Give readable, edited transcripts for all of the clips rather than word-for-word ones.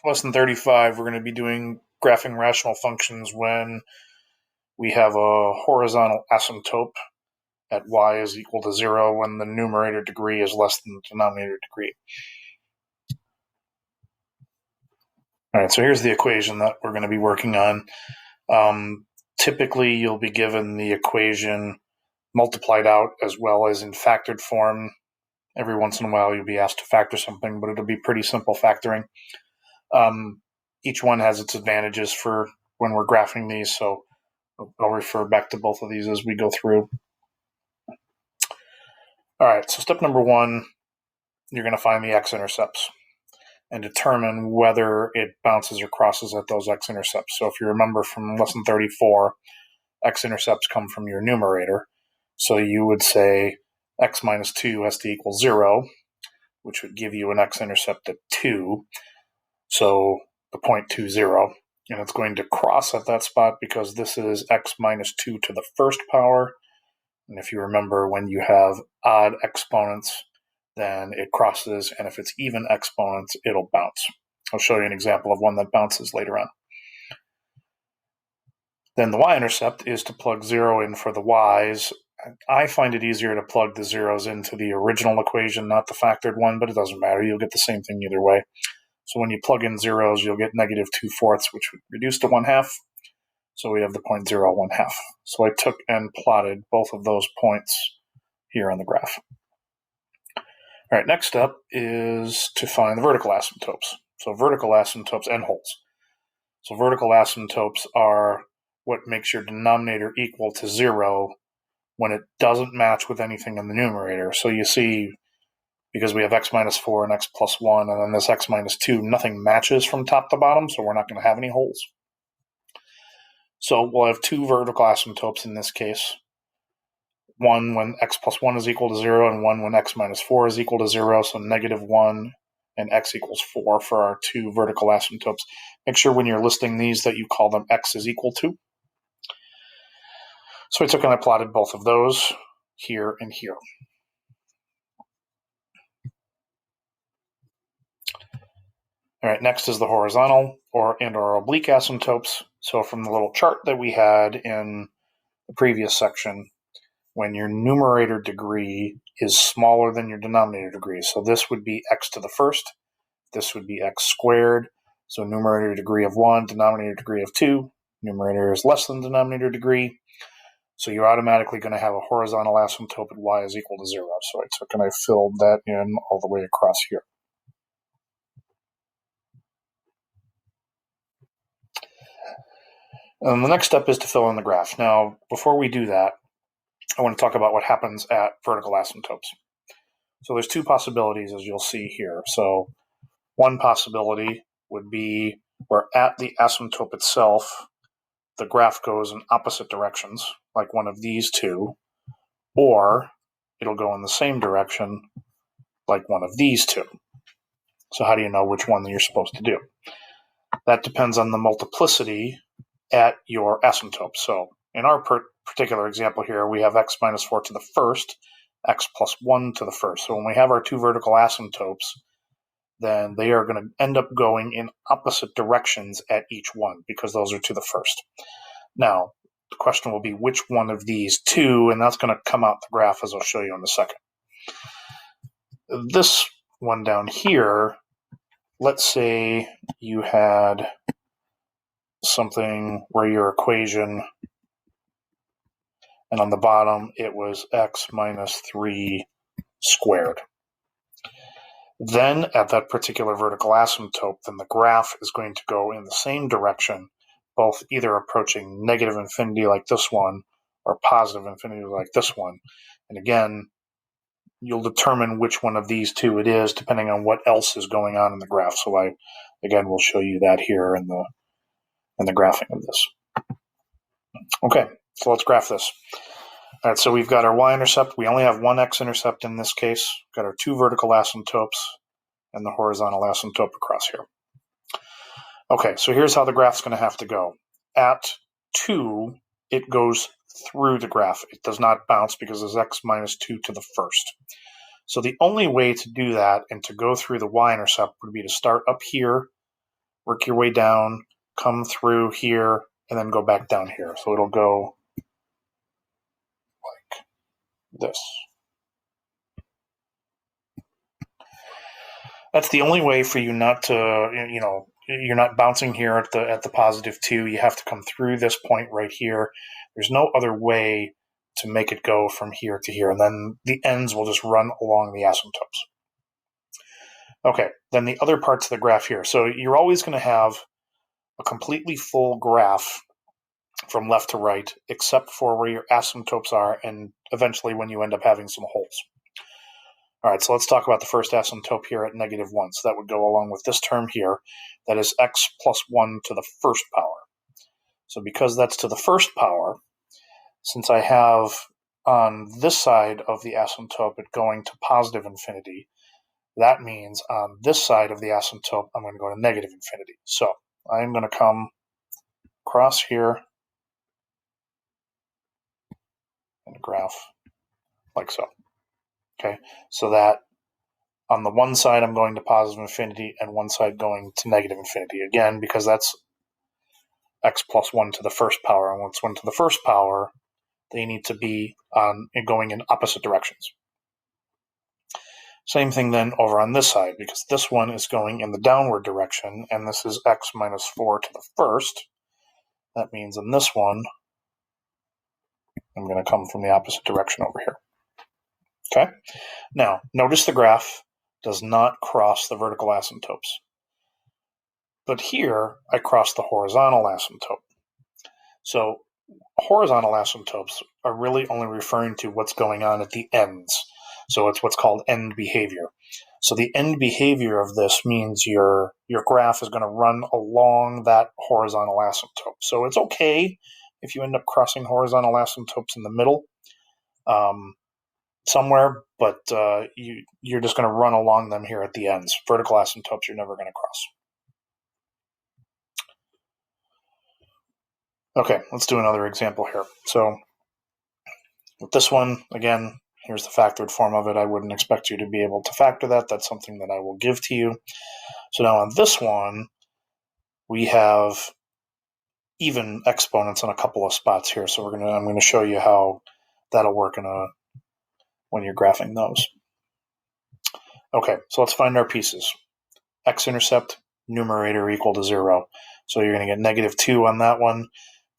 Lesson 35, we're going to be doing graphing rational functions when we have a horizontal asymptote at y is equal to 0 when the numerator degree is less than the denominator degree. All right, so here's the equation that we're going to be working on. Typically, you'll be given the equation multiplied out as well as in factored form. Every once in a while, you'll be asked to factor something, but it'll be pretty simple factoring. Each one has its advantages for when we're graphing these, so I'll refer back to both of these as we go through. All right, so step number one, you're going to find the x-intercepts and determine whether it bounces or crosses at those x-intercepts. So if you remember from lesson 34, x-intercepts come from your numerator. So you would say x minus 2 has to equal 0, which would give you an x-intercept at 2. So the point 2, 0. And it's going to cross at that spot because this is x minus 2 to the first power. And if you remember, when you have odd exponents, then it crosses, and if it's even exponents, it'll bounce. I'll show you an example of one that bounces later on. Then the y-intercept is to plug 0 in for the y's. I find it easier to plug the zeros into the original equation, not the factored one, but it doesn't matter. You'll get the same thing either way. So when you plug in zeros, you'll get negative 2/4, which would reduce to 1/2. So we have the point 0, 1/2. So I took and plotted both of those points here on the graph. All right, next up is to find the vertical asymptotes. So vertical asymptotes and holes. So vertical asymptotes are what makes your denominator equal to 0 when it doesn't match with anything in the numerator. So you see, because we have x minus 4 and x plus 1, and then this x minus 2, nothing matches from top to bottom, so we're not going to have any holes. So we'll have two vertical asymptotes in this case. One when x plus 1 is equal to 0, and one when x minus 4 is equal to 0, so negative 1 and x equals 4 for our two vertical asymptotes. Make sure when you're listing these that you call them x is equal to. So I took and I plotted both of those here and here. All right, next is the horizontal or oblique asymptotes. So from the little chart that we had in the previous section, when your numerator degree is smaller than your denominator degree. So this would be x to the first. This would be x squared. So numerator degree of 1, denominator degree of 2. Numerator is less than denominator degree. So you're automatically going to have a horizontal asymptote at y is equal to 0. So I took and I filled that in all the way across here. And the next step is to fill in the graph. Now, before we do that, I want to talk about what happens at vertical asymptotes. So there's two possibilities, as you'll see here. So one possibility would be where at the asymptote itself, the graph goes in opposite directions, like one of these two, or it'll go in the same direction, like one of these two. So how do you know which one you're supposed to do? That depends on the multiplicity at your asymptote. So in our particular example here, we have x minus 4 to the first, x plus 1 to the first. So when we have our two vertical asymptotes, then they are going to end up going in opposite directions at each one because those are to the first. Now, the question will be which one of these two, and that's going to come out the graph as I'll show you in a second. This one down here, let's say you had something where your equation, and on the bottom it was x minus 3 squared. Then at that particular vertical asymptote, then the graph is going to go in the same direction, both either approaching negative infinity like this one or positive infinity like this one. And again, you'll determine which one of these two it is depending on what else is going on in the graph. So I, again, will show you that here in the graphing of this. Okay, so let's graph this. All right, so we've got our y-intercept. We only have one x-intercept in this case. We've got our two vertical asymptotes and the horizontal asymptote across here. Okay, so here's how the graph's going to have to go. At 2, it goes through the graph. It does not bounce because it's x minus 2 to the first. So the only way to do that and to go through the y-intercept would be to start up here work your way down, come through here, and then go back down here. So it'll go like this. That's the only way for you not to, you're not bouncing here at the positive 2. You have to come through this point right here. There's no other way to make it go from here to here. And then the ends will just run along the asymptotes. Okay, then the other parts of the graph here. So you're always going to have a completely full graph from left to right, except for where your asymptotes are, and eventually when you end up having some holes. All right, so let's talk about the first asymptote here at -1. So that would go along with this term here. That is x plus 1 to the first power. So because that's to the first power, since I have on this side of the asymptote it going to positive infinity, that means on this side of the asymptote I'm going to go to negative infinity. So I'm going to come across here and graph like so. Okay, so that on the one side I'm going to positive infinity and one side going to negative infinity. Again, because that's x plus 1 to the first power, and once 1 to the first power, they need to be going in opposite directions. Same thing then over on this side, because this one is going in the downward direction, and this is x minus 4 to the first. That means in this one, I'm going to come from the opposite direction over here. Okay? Now, notice the graph does not cross the vertical asymptotes. But here, I cross the horizontal asymptote. So horizontal asymptotes are really only referring to what's going on at the ends. So it's what's called end behavior. So the end behavior of this means your graph is going to run along that horizontal asymptote. So it's okay if you end up crossing horizontal asymptotes in the middle somewhere, but you're just going to run along them here at the ends. Vertical asymptotes you're never going to cross. Okay, let's do another example here. So with this one, again, here's the factored form of it. I wouldn't expect you to be able to factor that. That's something that I will give to you. So now on this one, we have even exponents in a couple of spots here. So I'm going to show you how that'll work when you're graphing those. Okay, so let's find our pieces. X-intercept, numerator equal to 0. So you're going to get -2 on that one.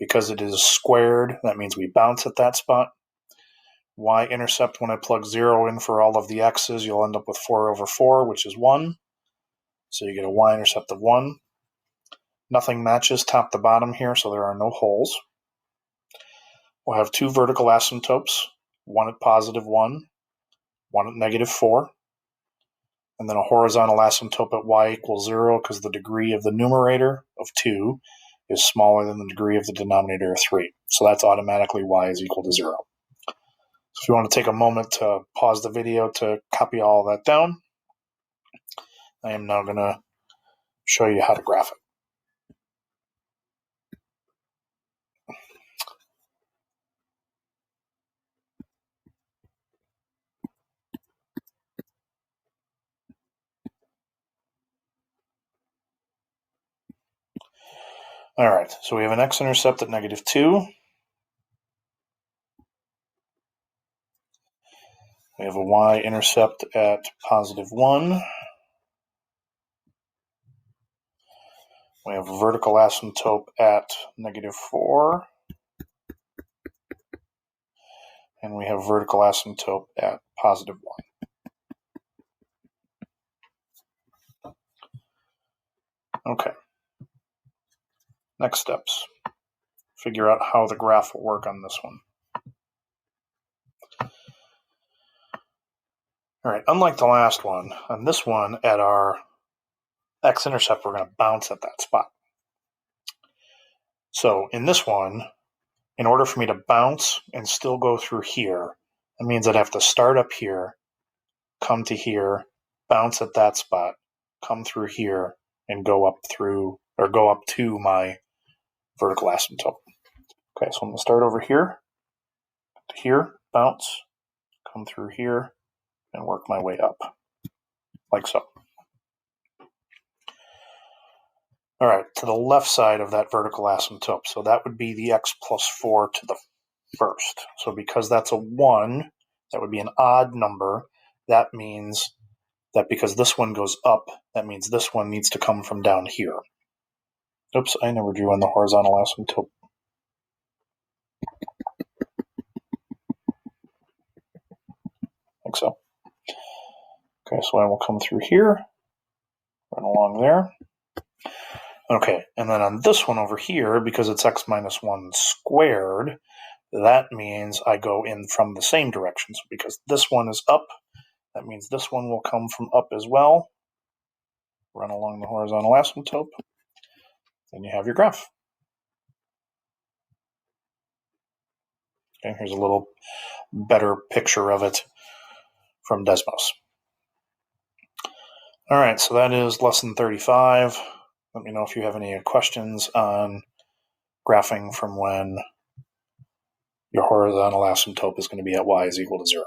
Because it is squared, that means we bounce at that spot. Y-intercept, when I plug 0 in for all of the x's, you'll end up with 4 over 4, which is 1. So you get a y-intercept of 1. Nothing matches top to bottom here, so there are no holes. We'll have two vertical asymptotes, one at +1, one at -4. And then a horizontal asymptote at y equals 0 because the degree of the numerator of 2 is smaller than the degree of the denominator of 3. So that's automatically y is equal to 0. So if you want to take a moment to pause the video to copy all that down, I am now going to show you how to graph it. All right, so we have an x-intercept at -2. We have a y-intercept at +1. We have a vertical asymptote at -4. And we have vertical asymptote at +1. Okay. Next steps. Figure out how the graph will work on this one. All right, unlike the last one, on this one, at our x-intercept, we're going to bounce at that spot. So in this one, in order for me to bounce and still go through here, that means I'd have to start up here, come to here, bounce at that spot, come through here, and go up through, or go up to my vertical asymptote. Okay, so I'm going to start over here, to here, bounce, come through here, and work my way up, like so. All right, to the left side of that vertical asymptote. So that would be the x plus 4 to the first. So because that's a 1, that would be an odd number. That means that because this one goes up, that means this one needs to come from down here. Oops, I never drew in the horizontal asymptote. I think so. Okay, so I will come through here, run along there. Okay, and then on this one over here, because it's x minus 1 squared, that means I go in from the same direction. So because this one is up, that means this one will come from up as well. Run along the horizontal asymptote. Then you have your graph. Okay, here's a little better picture of it from Desmos. All right, so that is lesson 35. Let me know if you have any questions on graphing from when your horizontal asymptote is going to be at y is equal to 0.